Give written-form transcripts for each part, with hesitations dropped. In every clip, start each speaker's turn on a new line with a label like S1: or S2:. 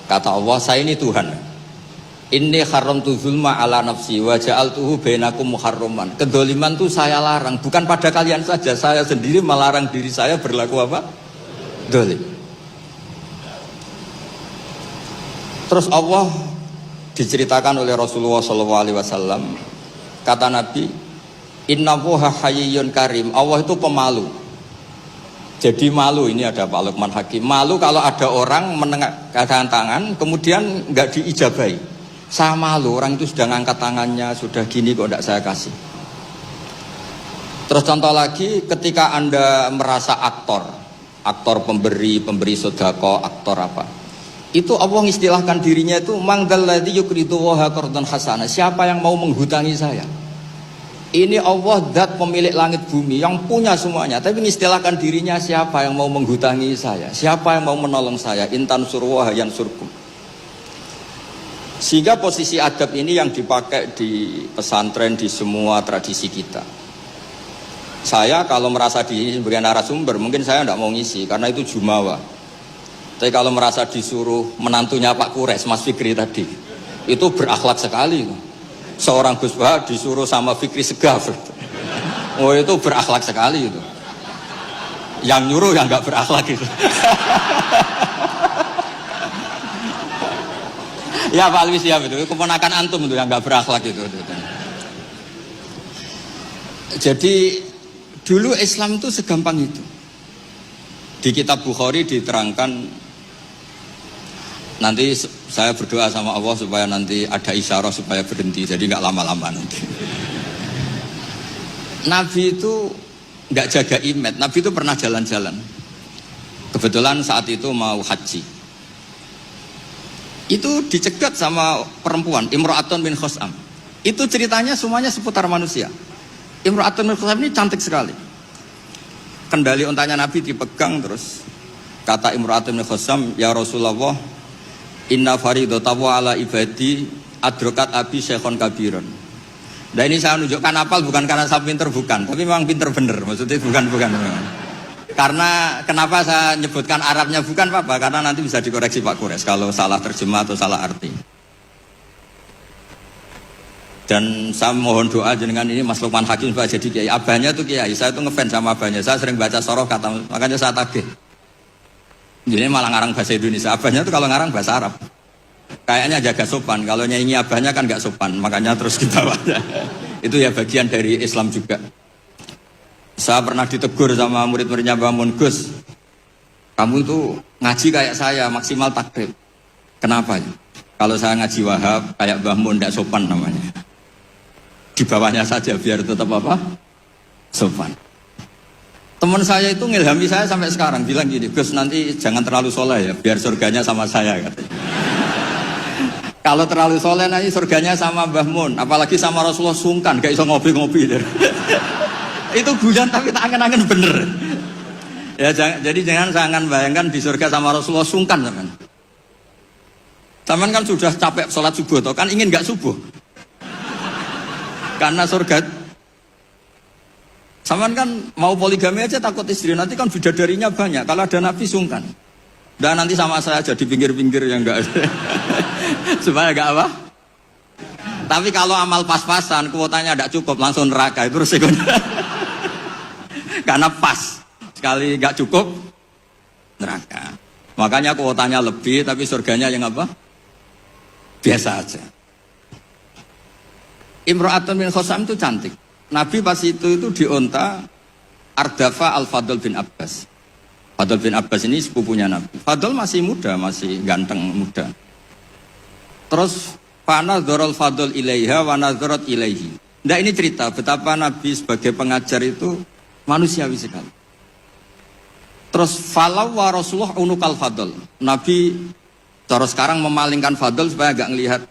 S1: Kata Allah, saya ini Tuhan. Inni haramtu zulma ala nafsi wa ja'altuhu bainakum muharraman. Kedoliman itu saya larang, bukan pada kalian saja, saya sendiri melarang diri saya berlaku apa? Dolim. Terus Allah diceritakan oleh Rasulullah SAW, kata Nabi, innallaha hayyun karim. Allah itu pemalu. Jadi malu, ini ada Pak Luqman Hakim, malu kalau ada orang menengahkan tangan kemudian nggak diijabahi. Saya malu, orang itu sudah ngangkat tangannya, sudah gini kok tidak saya kasih. Terus contoh lagi, ketika Anda merasa aktor pemberi sedekah, aktor apa, itu Allah istilahkan dirinya itu mangdalladzi yuqridu waha qardan hasana. Siapa yang mau menghutangi saya? Ini Allah zat pemilik langit bumi yang punya semuanya, tapi istilahkan dirinya siapa yang mau menghutangi saya, siapa yang mau menolong saya, intan surwaha yansurkum. Sehingga posisi adab ini yang dipakai di pesantren, di semua tradisi kita. Saya kalau merasa di sebagai narasumber, mungkin saya tidak mau ngisi karena itu jumawa. Tapi kalau merasa disuruh menantunya Pak Kures, Mas Fikri tadi, itu berakhlak sekali. Seorang Gus Bah disuruh sama Fikri Segaf. Oh itu berakhlak sekali itu. Yang nyuruh yang nggak berakhlak itu. Ya Pak Alwi siap itu, keponakan antum itu yang nggak berakhlak itu. Jadi dulu Islam itu segampang itu. Di kitab Bukhari diterangkan, nanti saya berdoa sama Allah supaya nanti ada isyarah supaya berhenti, jadi nggak lama-lama nanti. Nabi itu nggak jaga image, Nabi itu pernah jalan-jalan. Kebetulan saat itu mau haji. Itu dicegat sama perempuan, Imra'atun bin Khos'am. Itu ceritanya semuanya seputar manusia. Imra'atun bin Khos'am ini cantik sekali. Kendali untanya Nabi dipegang, terus kata Imra'atun bin Khos'am, ya Rasulullah, inna faridatahu ala ibadi adrokat abi syekhon kabiron. Nah ini saya menunjukkan apal bukan karena saya pinter, bukan, tapi memang pinter bener, maksudnya bukan. Karena kenapa saya nyebutkan Arabnya bukan apa, karena nanti bisa dikoreksi Pak Kures kalau salah terjemah atau salah arti. Dan saya mohon doa jenengan ini Mas Luqman Hakim supaya jadi kiai. Abahnya tuh kiai, saya tuh ngefans sama abahnya, saya sering baca soroh kata, makanya saya tagih. Jadi malah ngarang bahasa Indonesia, abahnya tuh kalau ngarang bahasa Arab. Kayaknya jaga sopan, kalau nyanyi abahnya kan gak sopan, makanya terus kita baca. Itu ya bagian dari Islam juga. Saya pernah ditegur sama murid-muridnya Mbah Mun, Gus, kamu itu ngaji kayak saya, maksimal takrib. Kenapa? Kalau saya ngaji Wahab, kayak Mbah Mun, tidak sopan namanya. Di bawahnya saja, biar tetap apa? Sopan. Teman saya itu ngilhami saya sampai sekarang, bilang gini, Gus nanti jangan terlalu soleh ya, biar surganya sama saya, katanya. Kalau terlalu soleh nanti surganya sama Mbah Mun, apalagi sama Rasulullah sungkan, gak iso ngopi-ngopi. Itu guyon tapi tak angen-angen bener. Ya jadi jangan bayangkan di surga sama Rasulullah sungkan teman. Teman kan sudah capek sholat subuh toh, kan ingin nggak subuh. Karena surga. Saman kan mau poligami aja takut istri, nanti kan bidadarinya banyak. Kalau ada Nabi sungkan. Dan nanti sama saya aja di pinggir-pinggir yang enggak ada. Supaya enggak apa? Tapi kalau amal pas-pasan, kuotanya tidak cukup, langsung neraka, itu resikonya. Karena pas, sekali nggak cukup, neraka. Makanya kuotanya lebih, tapi surganya yang apa? Biasa aja. Imra'atun bin Khosam itu cantik. Nabi pas itu dionta Ardafa al-Fadl bin Abbas. Fadl bin Abbas ini sepupunya Nabi. Fadl masih muda, masih ganteng muda. Terus fanadharul Fadl ilaiha wa nadharat ilaihi. Nah ini cerita betapa Nabi sebagai pengajar itu manusiawi sekali. Terus falau wa Rasulullah unukal Fadl. Nabi terus sekarang memalingkan Fadl supaya agak ngelihat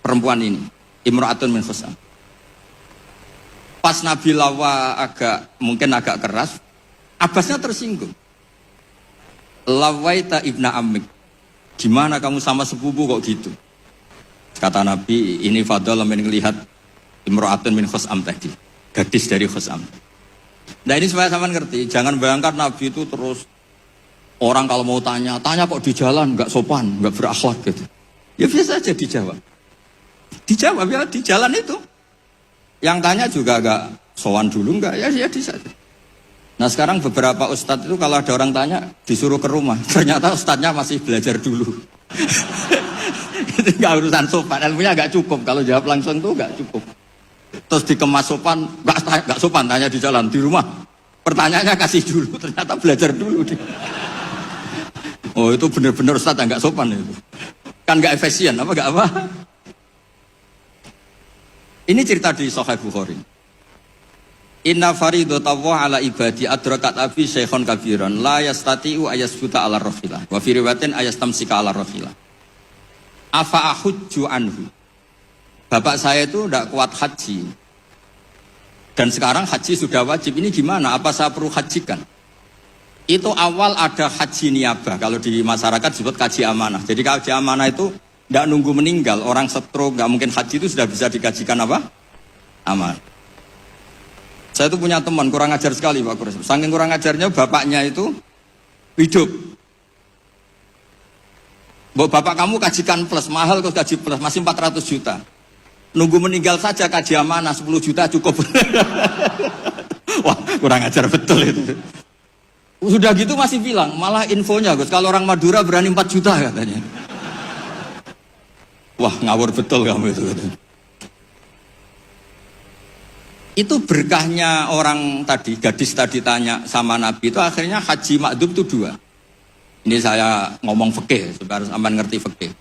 S1: perempuan ini, Imra'atun min Khusam. Pas Nabi lawa mungkin agak keras, Abbasnya tersinggung. Lawaita ibna amik, gimana kamu sama sepupu kok gitu? Kata Nabi, ini Fadl melihat Imra'atun min Khusam tadi, gadis dari Khusam. Nah ini supaya sama ngerti, jangan bayangkan Nabi itu terus Orang kalau mau tanya kok di jalan, nggak sopan, nggak berakhlak gitu. Ya biasa aja dijawab. Dijawab ya di jalan itu. Yang tanya juga nggak sowan dulu, nggak ya di saja. Nah sekarang beberapa ustadz itu kalau ada orang tanya disuruh ke rumah, ternyata ustadznya masih belajar dulu. Itu nggak urusan sopan, ilmunya nggak cukup. Kalau jawab langsung tuh nggak cukup. Terus dikemas sopan, nggak sopan tanya di jalan, di rumah. Pertanyaannya kasih dulu, ternyata belajar dulu. Oh itu benar-benar ustadz nggak sopan itu. Kan nggak efisien, nggak apa. Ini cerita di Sahih Bukhari. Inna faridatallahi ala ibadi adrakat abi syekhon kabiran la yastati'u ayasbuta ala rahilah. Wa fi riwayatin ayastamsika ala rahilah. Afa ahujju anhu. Bapak saya itu tidak kuat haji. Dan sekarang haji sudah wajib. Ini gimana? Apa saya perlu hajikan? Itu awal ada haji niabah. Kalau di masyarakat disebut haji amanah. Jadi haji amanah itu tidak nunggu meninggal. Orang stroke, nggak mungkin haji itu sudah bisa digajikan apa? Amanah. Saya itu punya teman, kurang ajar sekali Pak Kures. Saking kurang ajarnya, bapaknya itu hidup. Bapak kamu kajikan plus, mahal kok gaji plus, masih 400 juta. Nunggu meninggal saja kaji amanah, 10 juta cukup. Wah, kurang ajar betul itu. Sudah gitu masih bilang, malah infonya Gus, kalau orang Madura berani 4 juta katanya. Wah, ngawur betul kamu itu. Itu berkahnya orang tadi, gadis tadi tanya sama Nabi itu akhirnya haji makdum itu 2. Ini saya ngomong fikih, supaya sampean ngerti fikih.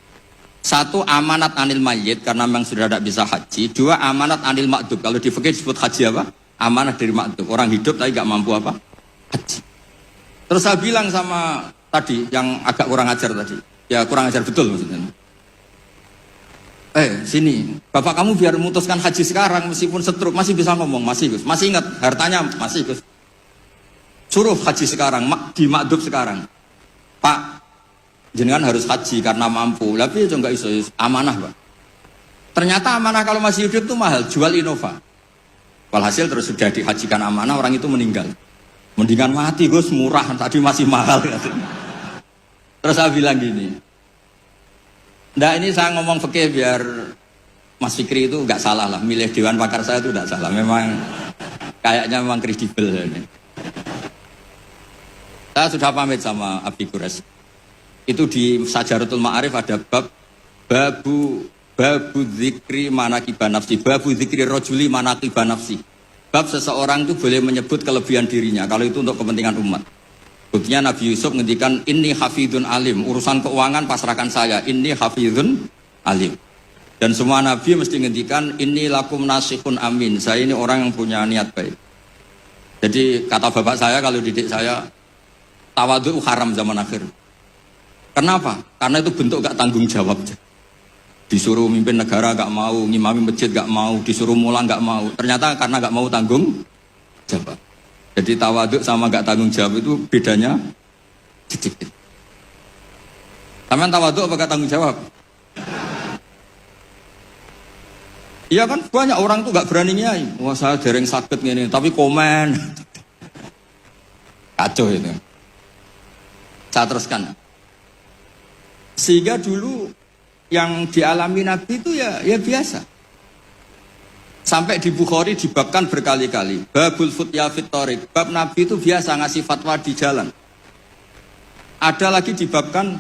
S1: 1 amanat anil mayyit karena memang sudah tidak bisa haji. 2 amanat anil makdum. Kalau di fikih disebut haji apa? Amanat dari makdum. Orang hidup tapi nggak mampu apa? Haji. Terus saya bilang sama tadi yang agak kurang ajar tadi. Ya kurang ajar betul maksudnya. Sini, bapak kamu biar memutuskan haji sekarang meskipun stroke masih bisa ngomong, masih Gus, masih ingat hartanya masih Gus. Suruh haji sekarang, di makdum sekarang. Pak, jenengan harus haji karena mampu, tapi itu enggak iso, amanah Pak. Ternyata amanah kalau masih hidup itu mahal, jual Innova. Walhasil terus sudah dihajikan amanah, orang itu meninggal. Mendingan mati Gus, murah, tadi masih mahal. Terus saya bilang gini. Nah ini saya ngomong fikih biar Mas Fikri itu nggak salah lah, milih Dewan Pakar saya itu nggak salah, memang kayaknya memang kredibel ini. Saya sudah pamit sama Abi Kures. Itu di Sajaratul Ma'arif ada babu dzikri manaqiban nafsi, babu dzikri rajuli manaqiban nafsi. Bab seseorang itu boleh menyebut kelebihan dirinya kalau itu untuk kepentingan umat. Buktinya Nabi Yusuf ngendikan inni hafidun alim, urusan keuangan pasrahkan saya, inni hafidun alim. Dan semua Nabi mesti ngendikan inni lakum nasihun amin, saya ini orang yang punya niat baik. Jadi kata bapak saya kalau didik saya, tawadhu haram zaman akhir. Kenapa? Karena itu bentuk gak tanggung jawab. Disuruh mimpin negara gak mau, ngimami masjid gak mau, disuruh mulang gak mau. Ternyata karena gak mau tanggung jawab. Jadi tawaduk sama gak tanggung jawab itu bedanya sedikit. Sampeyan tawaduk apa gak tanggung jawab? Iya kan banyak orang tuh gak berani nyai. Wah saya dereng sakit gini, tapi komen. Kacau itu. Saya teruskan. Sehingga dulu yang dialami Nabi itu ya biasa. Sampai di Bukhari dibabkan berkali-kali. Babul futya fit thoriq. Bab Nabi itu biasa ngasih fatwa di jalan. Ada lagi dibabkan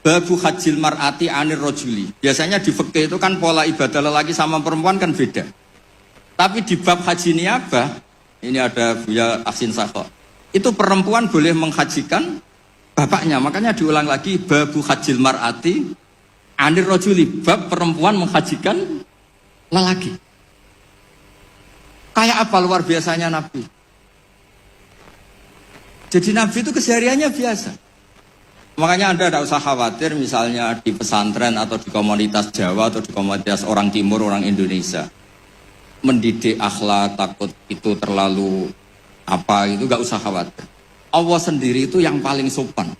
S1: babu hajil mar'ati anir rojuli. Biasanya di fikih itu kan pola ibadah lelaki sama perempuan kan beda. Tapi di bab haji niabah, ini ada Buya Ahsin Sakho. Itu perempuan boleh menghajikan bapaknya. Makanya diulang lagi babu hajil mar'ati anir rojuli. Bab perempuan menghajikan lelaki. Kayak apa luar biasanya Nabi. Jadi Nabi itu kesehariannya biasa. Makanya Anda tidak usah khawatir misalnya di pesantren atau di komunitas Jawa atau di komunitas orang Timur, orang Indonesia. Mendidik akhlak, takut itu terlalu apa itu gak usah khawatir. Allah sendiri itu yang paling sopan.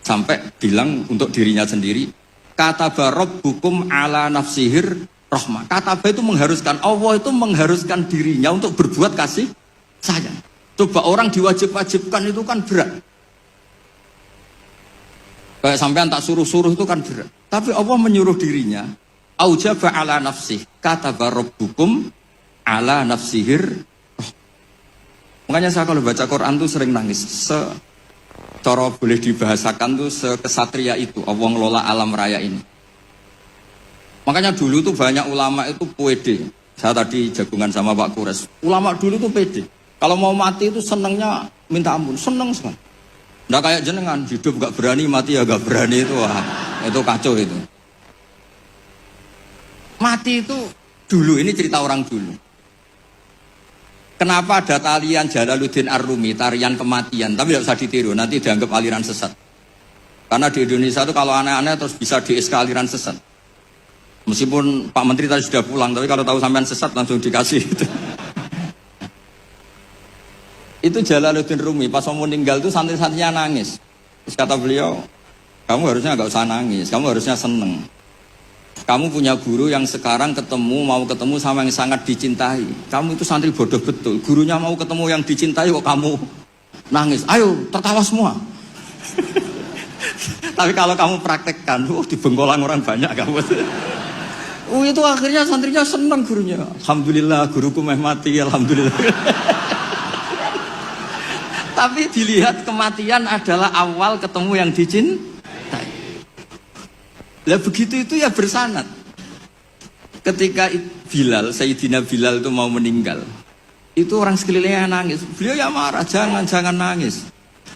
S1: Sampai bilang untuk dirinya sendiri, kata rabbukum ala nafsihir rahmah. Kata itu mengharuskan, Allah itu mengharuskan dirinya untuk berbuat kasih sayang. Coba orang diwajib-wajibkan itu kan berat. Kayak sampean tak suruh-suruh itu kan berat. Tapi Allah menyuruh dirinya, aujaba ala nafsih, kataba rabbukum ala nafsihir. Makanya saya kalau baca Quran tuh sering nangis. Cara boleh dibahasakan tuh sekesatria itu Allah ngelola alam raya ini. Makanya dulu tuh banyak ulama itu pede. Saya tadi jagungan sama Pak Kures. Ulama dulu tuh pede. Kalau mau mati itu senengnya minta ampun, seneng sekali. Nggak kayak jenengan, hidup gak berani, mati ya gak berani itu. Wah, itu kacau itu. Mati itu dulu, ini cerita orang dulu. Kenapa ada tarian Jalaluddin Ar-Rumi, tarian kematian, tapi tidak usah ditiru, nanti dianggap aliran sesat. Karena di Indonesia itu kalau aneh-aneh terus bisa di-SK aliran sesat. Meskipun Pak Menteri tadi sudah pulang, tapi kalau tahu sampean sesat langsung dikasih. Itu Jalaluddin Rumi, pas mau meninggal itu santri-santrinya nangis. Terus kata beliau, kamu harusnya gak usah nangis, kamu harusnya seneng. Kamu punya guru yang sekarang mau ketemu sama yang sangat dicintai. Kamu itu santri bodoh betul. Gurunya mau ketemu yang dicintai kok kamu nangis. Ayo tertawa semua. Tapi kalau kamu praktekkan, di bengkolan orang banyak kamu. Itu akhirnya santrinya senang gurunya. Alhamdulillah guruku mati, alhamdulillah. Tapi dilihat kematian adalah awal ketemu yang dicintai. Lah begitu itu ya bersanad. Ketika Bilal, Sayyidina Bilal itu mau meninggal, itu orang sekelilingnya nangis. Beliau ya marah, jangan nangis.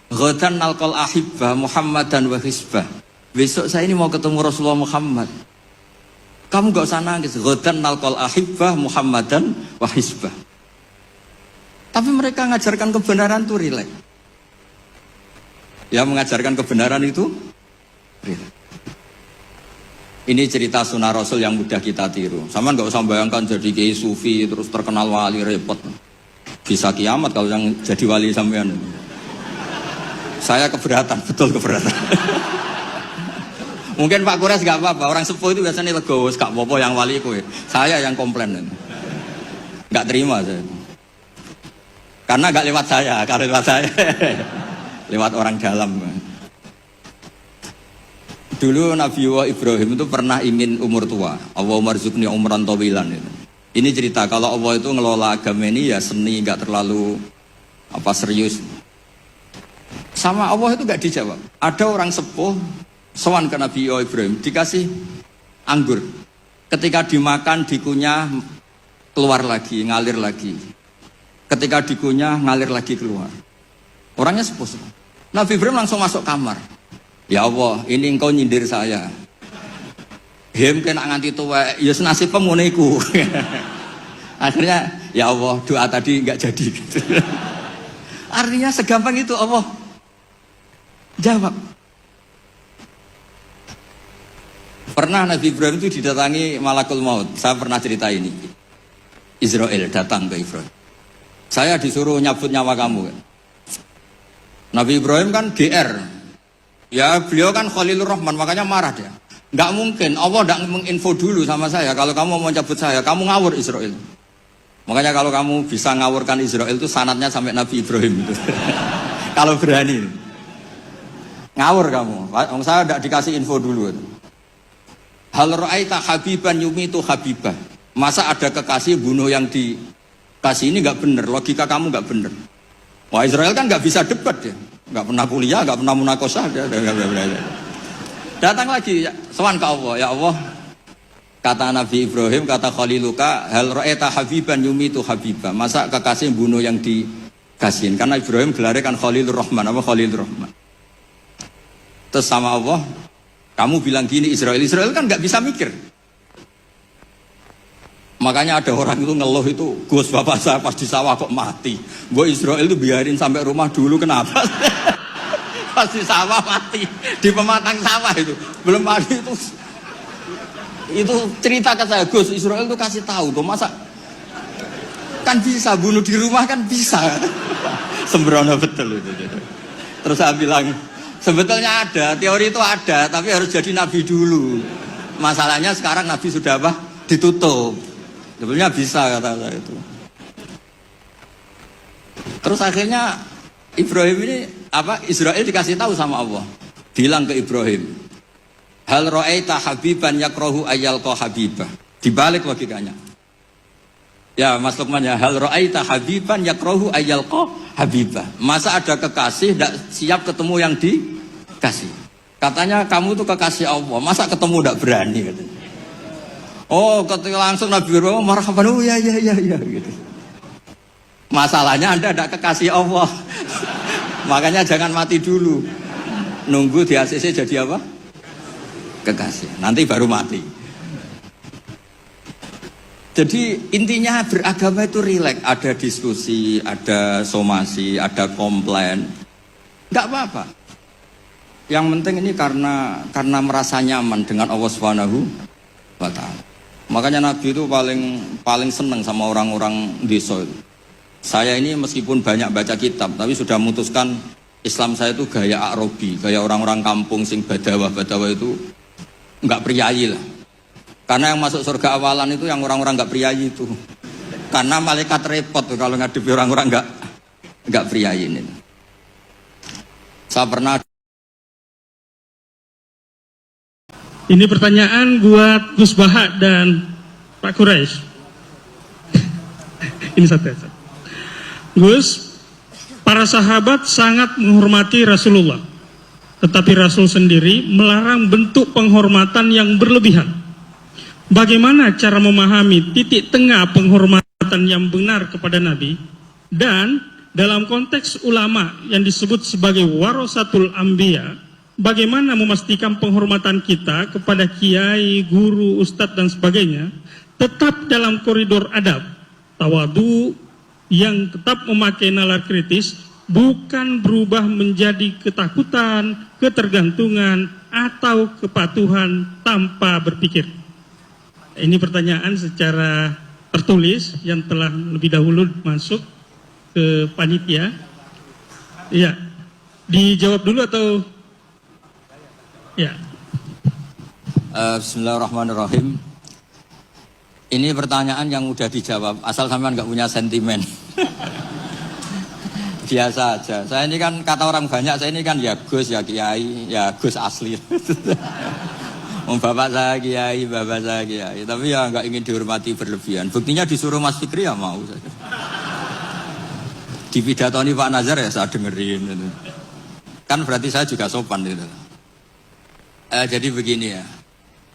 S1: Ghadan nalqal ahibbah Muhammadan wa hisbah. Besok saya ini mau ketemu Rasulullah Muhammad. Kamu gak usah nangis. Ghadan nalqal ahibbah Muhammadan wa hisbah. Tapi mereka mengajarkan kebenaran itu rileks. Ya mengajarkan kebenaran itu rileks. Ini cerita sunnah Rasul yang mudah kita tiru. Sama nggak usah bayangkan jadi kiai sufi terus terkenal wali, repot. Bisa kiamat kalau yang jadi wali sampean. Saya keberatan, betul keberatan. Mungkin Pak Kures nggak apa-apa. Orang sepuh itu biasanya legowo, gak apa-apa yang wali kowe. Saya yang komplain. Nggak terima saya. Karena nggak lewat saya, kalau lewat saya lewat orang dalam. Dulu Nabi Ibrahim itu pernah ingin umur tua. Allahumma rzuqni umran tawilan. Ini cerita kalau Allah itu ngelola agama ini ya seni, nggak terlalu serius. Sama Allah itu nggak dijawab. Ada orang sepuh sowan ke Nabi Ibrahim dikasih anggur. Ketika dimakan dikunyah keluar lagi, ngalir lagi. Ketika dikunyah ngalir lagi keluar. Orangnya sepuh. Nabi Ibrahim langsung masuk kamar. Ya Allah, ini engkau nyindir saya. Kena nganti tua, ya senasib pemuniku. Akhirnya, ya Allah, doa tadi nggak jadi. Artinya segampang itu Allah jawab. Pernah Nabi Ibrahim itu didatangi malakul maut. Saya pernah cerita ini. Israel datang ke Ibrahim. Saya disuruh nyabut nyawa kamu. Nabi Ibrahim kan GR. Ya beliau kan Khalilur Rahman, makanya marah dia. Nggak mungkin, Allah nggak menginfo dulu sama saya. Kalau kamu mau cabut saya, kamu ngawur Israel. Makanya kalau kamu bisa ngawurkan Israel itu sanadnya sampai Nabi Ibrahim itu. Kalau berani. Ngawur kamu. Saya nggak dikasih info dulu. Hal ra'aita habiban yumitu habibah. Masa ada kekasih bunuh yang dikasih ini nggak bener. Logika kamu nggak bener. Wah Israel kan nggak bisa debat ya. Nggak pernah kuliah, nggak pernah munakosah. Datang lagi, sowan ke Allah. Ya Allah, kata Nabi Ibrahim, kata Khaliluka, hal ra'aita habiban yumitu habibah. Masa kekasih bunuh yang dikasihin? Karena Ibrahim gelarnya kan Khalilur Rahman, apa Khalilur Rahman. Terus sama Allah, kamu bilang gini Israel kan nggak bisa mikir. Makanya ada orang itu ngeluh itu, Gus bapak saya pas di sawah kok mati. Gue Israel itu biarin sampai rumah dulu, kenapa? Pas di sawah mati, di pematang sawah itu. Belum mati itu cerita ke saya, Gus Israel itu kasih tahu tuh, masa kan bisa bunuh di rumah kan bisa. Sembrono betul itu. Terus saya bilang, sebetulnya ada, teori itu ada, tapi harus jadi nabi dulu. Masalahnya sekarang nabi sudah apa? Ditutup. Sebenarnya bisa kata saya itu. Terus akhirnya Ibrahim ini Israel dikasih tahu sama Allah. bilang ke Ibrahim, hal ra'aita habiban yakrahu ayyalqa habibah. Dibalik logikanya. Ya Mas Lukman ya, hal ra'aita habiban yakrahu ayyalqa habibah. Masa ada kekasih tidak siap ketemu yang dikasih. Katanya kamu tuh kekasih Allah, masa ketemu tidak berani katanya. Oh, ketika langsung Nabi Ibrahim marhaban, oh ya gitu. Masalahnya Anda tidak kekasih Allah. Makanya jangan mati dulu. Nunggu di ACC jadi apa? Kekasih. Nanti baru mati. Jadi intinya beragama itu rileks, ada diskusi, ada somasi, ada komplain. Enggak apa-apa. Yang penting ini karena merasa nyaman dengan Allah Subhanahu wa taala. Makanya Nabi itu paling senang sama orang-orang desa itu. Saya ini meskipun banyak baca kitab, tapi sudah memutuskan Islam saya itu gaya Arabi, gaya orang-orang kampung sing badawa itu enggak priayi lah. Karena yang masuk surga awalan itu yang orang-orang enggak priayi itu. Karena malaikat repot tuh kalau ngadepi orang-orang enggak priayi ini. Saya pernah.
S2: Ini pertanyaan buat Gus Baha dan Pak Quraisy. Ini satu. Gus, para sahabat sangat menghormati Rasulullah, tetapi Rasul sendiri melarang bentuk penghormatan yang berlebihan. Bagaimana cara memahami titik tengah penghormatan yang benar kepada Nabi? Dan dalam konteks ulama yang disebut sebagai warasatul anbiya, bagaimana memastikan penghormatan kita kepada kiai, guru, ustadz dan sebagainya tetap dalam koridor adab, tawadu, yang tetap memakai nalar kritis, bukan berubah menjadi ketakutan, ketergantungan, atau kepatuhan tanpa berpikir. Ini pertanyaan secara tertulis yang telah lebih dahulu masuk ke panitia. Iya, dijawab dulu atau? Ya.
S1: Bismillahirrahmanirrahim. Ini pertanyaan yang udah dijawab, asal sampean nggak punya sentimen. Biasa aja. Saya ini kan kata orang banyak, saya ini kan ya Gus, ya Kiai, ya Gus asli. Bapak saya Kiai, bapak saya Kiai. Tapi ya nggak ingin dihormati berlebihan. Buktinya disuruh Mas Fikri ya mau saja. Di pidatoni Pak Nazar ya saya dengerin. Kan berarti saya juga sopan gitu. Jadi begini ya,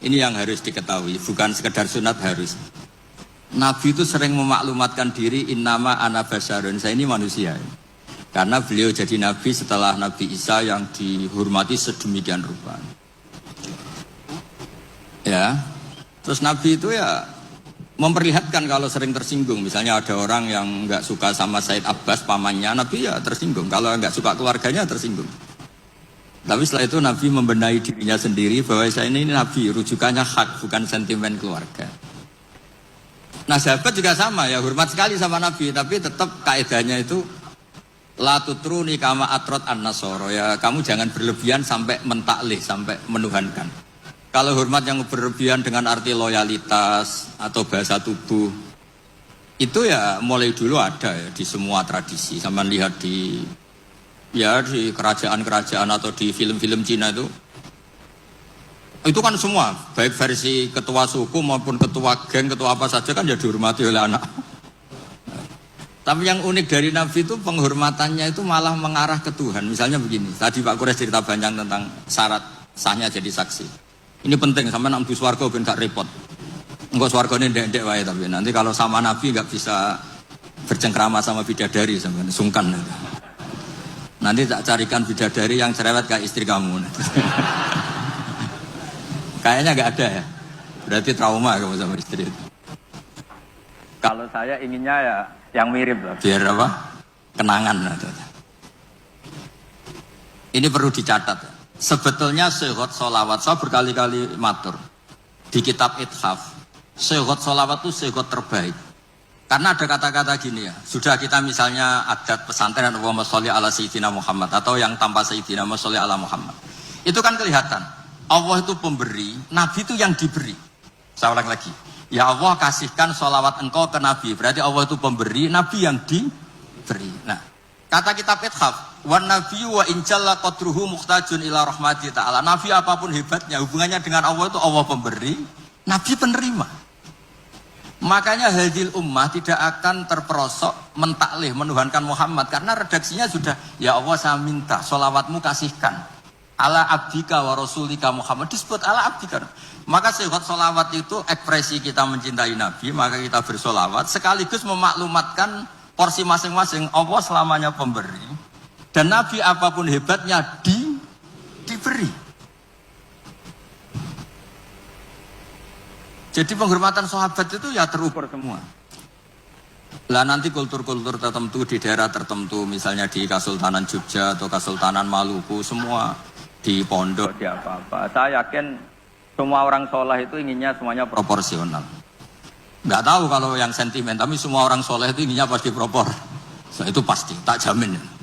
S1: ini yang harus diketahui, bukan sekedar sunat harus. Nabi itu sering memaklumatkan diri, innama ana basyarun, saya ini manusia. Karena beliau jadi Nabi setelah Nabi Isa yang dihormati sedemikian rupa. Ya, terus Nabi itu ya memperlihatkan kalau sering tersinggung. Misalnya ada orang yang nggak suka sama Said Abbas pamannya, Nabi ya tersinggung. Kalau nggak suka keluarganya tersinggung. Tapi setelah itu Nabi membenahi dirinya sendiri bahwa saya ini Nabi, rujukannya hak, bukan sentimen keluarga. Nah sahabat juga sama ya, hormat sekali sama Nabi, tapi tetap kaidahnya itu la tutruni kama atrot an-nasoro, ya kamu jangan berlebihan sampai mentaklih, sampai menuhankan. Kalau hormat yang berlebihan dengan arti loyalitas atau bahasa tubuh, itu ya mulai dulu ada ya di semua tradisi. Sama lihat di kerajaan-kerajaan atau di film-film Cina itu kan semua, baik versi ketua suku maupun ketua geng, ketua apa saja kan ya dihormati oleh anak. Tapi yang unik dari Nabi itu penghormatannya itu malah mengarah ke Tuhan. Misalnya begini, tadi Pak Quraisy cerita banyak tentang syarat sahnya jadi saksi. Ini penting, sampai nang swarga ben gak repot. Engko swargane ndek-ndek wae, tapi nanti kalau sama Nabi nggak bisa bercengkrama sama bidadari sampean sungkan. Nanti tak carikan bidadari yang cerewet kayak istri kamu. Kayaknya nggak ada ya. Berarti trauma kamu sama istri itu. Kalau saya inginnya ya yang mirip lah, biar apa? Kenangan. Ini perlu dicatat. Sebetulnya sehot solawat, saya berkali-kali matur di kitab Ithaf. Sehot solawat itu sehot terbaik. Karena ada kata-kata gini ya, sudah kita misalnya adat pesantren Allahumma sholli ala sayyidina Muhammad atau yang tanpa sayyidina Allahumma sholli ala Muhammad. Itu kan kelihatan, Allah itu pemberi, Nabi itu yang diberi. Saya ulang lagi, ya Allah kasihkan sholawat engkau ke Nabi, berarti Allah itu pemberi, Nabi yang diberi. Nah, kata kitab Ithaf, Wan nabiyyu wa injalla qadruhu muhtajun ila rahmati ta'ala. Nabi apapun hebatnya, hubungannya dengan Allah itu Allah pemberi, Nabi penerima. Makanya hadil ummah tidak akan terperosok mentaklih, menuhankan Muhammad. Karena redaksinya sudah, ya Allah saya minta, sholawatmu kasihkan. Ala abdika wa rasulika Muhammad, disebut ala abdika. Maka sehingga sholawat itu ekspresi kita mencintai Nabi, maka kita bersolawat. Sekaligus memaklumatkan porsi masing-masing, Allah selamanya pemberi. Dan Nabi apapun hebatnya diberi. Jadi penghormatan sahabat itu ya terukur semua. Lah nanti kultur-kultur tertentu di daerah tertentu, misalnya di Kesultanan Jogja atau Kesultanan Maluku, semua di pondok, di apa-apa. Saya yakin semua orang soleh itu inginnya semuanya proporsional. Nggak tahu kalau yang sentimen, tapi semua orang soleh itu inginnya pasti propor. So, itu pasti, tak jamin.